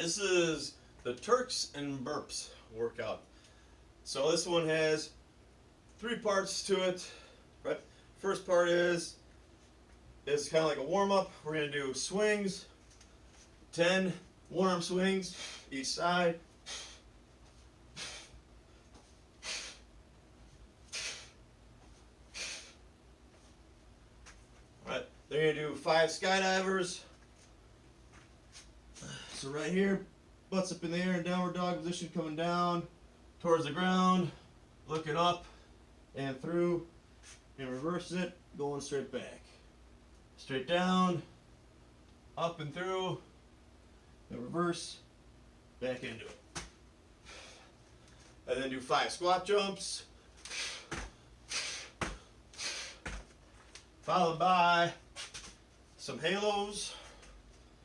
This is the Turks and Burps workout. So this one has three parts to it. Right. First part is kind of like a warm up. We're gonna do swings, 10 one-arm swings each side. Alright, then you're gonna do 5 skydivers. So right here, butts up in the air in downward dog position, coming down towards the ground, looking up and through, and reverse it, going straight back. Straight down, up and through, and reverse, back into it. And then do 5 squat jumps, followed by some halos.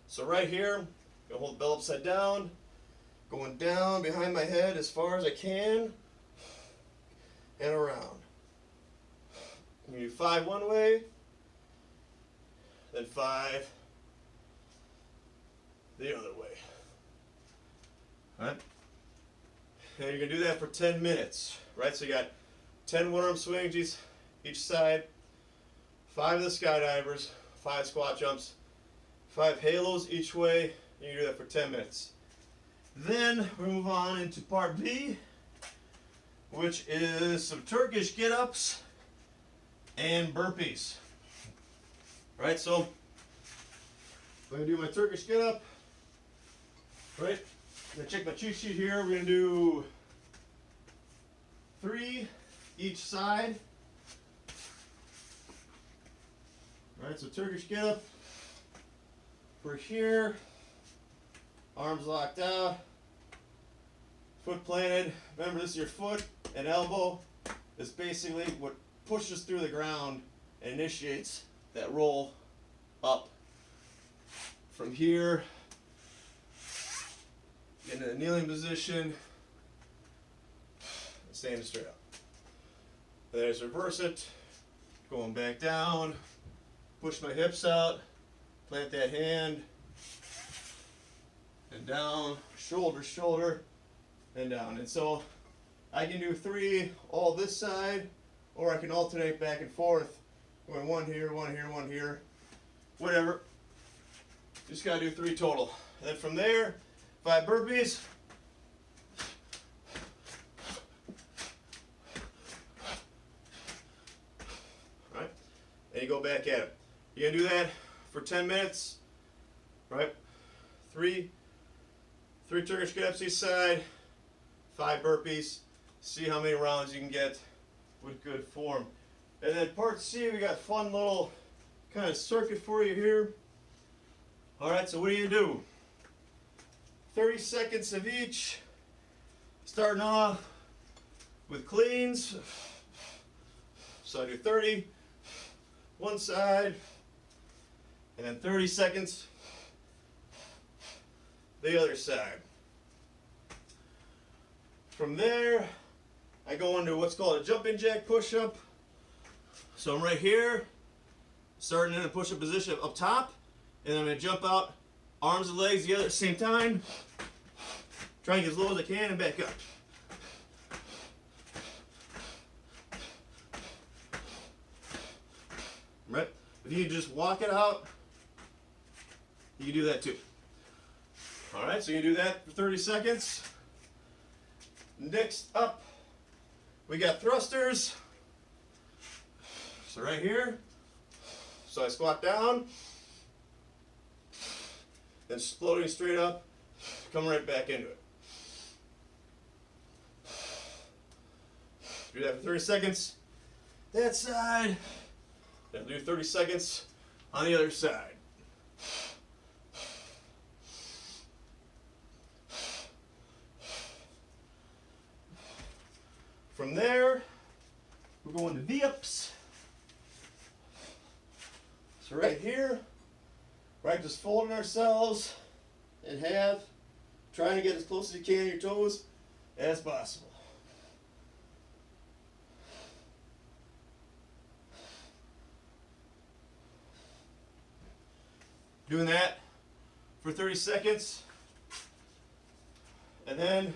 So right here, I'm gonna hold the bell upside down, going down behind my head as far as I can, and around. You do 5 one way, then 5 the other way. Alright? And you're going to do that for 10 minutes. Right? So you got 10 one-arm swings each side, 5 of the skydivers, 5 squat jumps, 5 halos each way, and you do that for 10 minutes. Then we move on into part B, which is some Turkish get-ups and burpees. Right, so I'm going to do my Turkish get-up. Right, I'm going to check my cheat sheet here. We're going to do 3 each side. Right, so Turkish get-up. For here, arms locked out, foot planted. Remember, this is your foot and elbow is basically what pushes through the ground and initiates that roll up. From here, into the kneeling position, standing straight up. Then I just reverse it, going back down, push my hips out, plant that hand, and down, shoulder, shoulder, and down. And so I can do 3 all this side, or I can alternate back and forth, going 1 here, 1 here, 1 here, whatever. Just gotta do 3 total. And then from there, 5 burpees. Right? And you go back at it. You're gonna do that for 10 minutes. Right? 3 Turkish get-ups each side, 5 burpees. See how many rounds you can get with good form. And then part C, we got a fun little kind of circuit for you here. Alright, so what do you do? 30 seconds of each. Starting off with cleans. So I do 30, one side, and then 30 seconds, the other side. From there, I go into what's called a jumping jack push-up. So I'm right here, starting in a push-up position up top, and I'm going to jump out, arms and legs together at the same time. Try and get as low as I can and back up. Right? If you just walk it out, you can do that too. Alright, so you can do that for 30 seconds. Next up, we got thrusters. So right here, so I squat down, then floating straight up, come right back into it. Do that for 30 seconds. That side, then do 30 seconds on the other side. From there, we're going to V-ups. So right here, right, just folding ourselves in half, trying to get as close as you can to your toes as possible. Doing that for 30 seconds. And then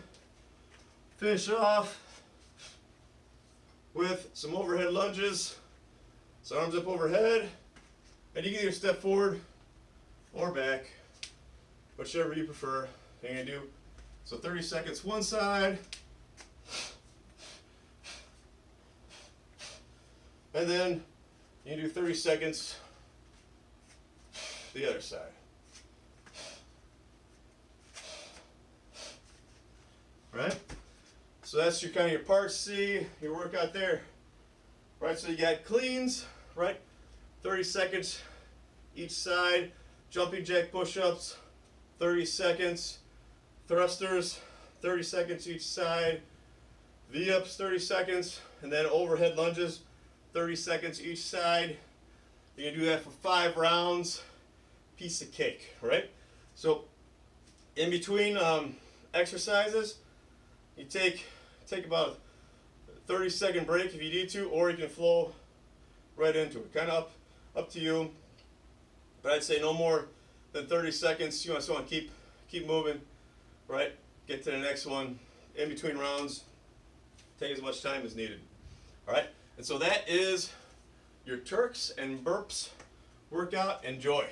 finish off with some overhead lunges. So arms up overhead, and you can either step forward or back, whichever you prefer. You're gonna do so 30 seconds one side, and then you can do 30 seconds the other side. Right? So that's your kind of your part C, your workout there. Right, so you got cleans, right? 30 seconds each side, jumping jack push-ups, 30 seconds, thrusters, 30 seconds each side, V-ups 30 seconds, and then overhead lunges, 30 seconds each side. You're gonna do that for 5 rounds, piece of cake, right? So in between exercises, you take about a 30-second break if you need to, or you can flow right into it. Kind of up to you, but I'd say no more than 30 seconds. You just want to keep moving, right? Get to the next one. In between rounds, take as much time as needed. All right, and so that is your Turks and Burps workout. Enjoy.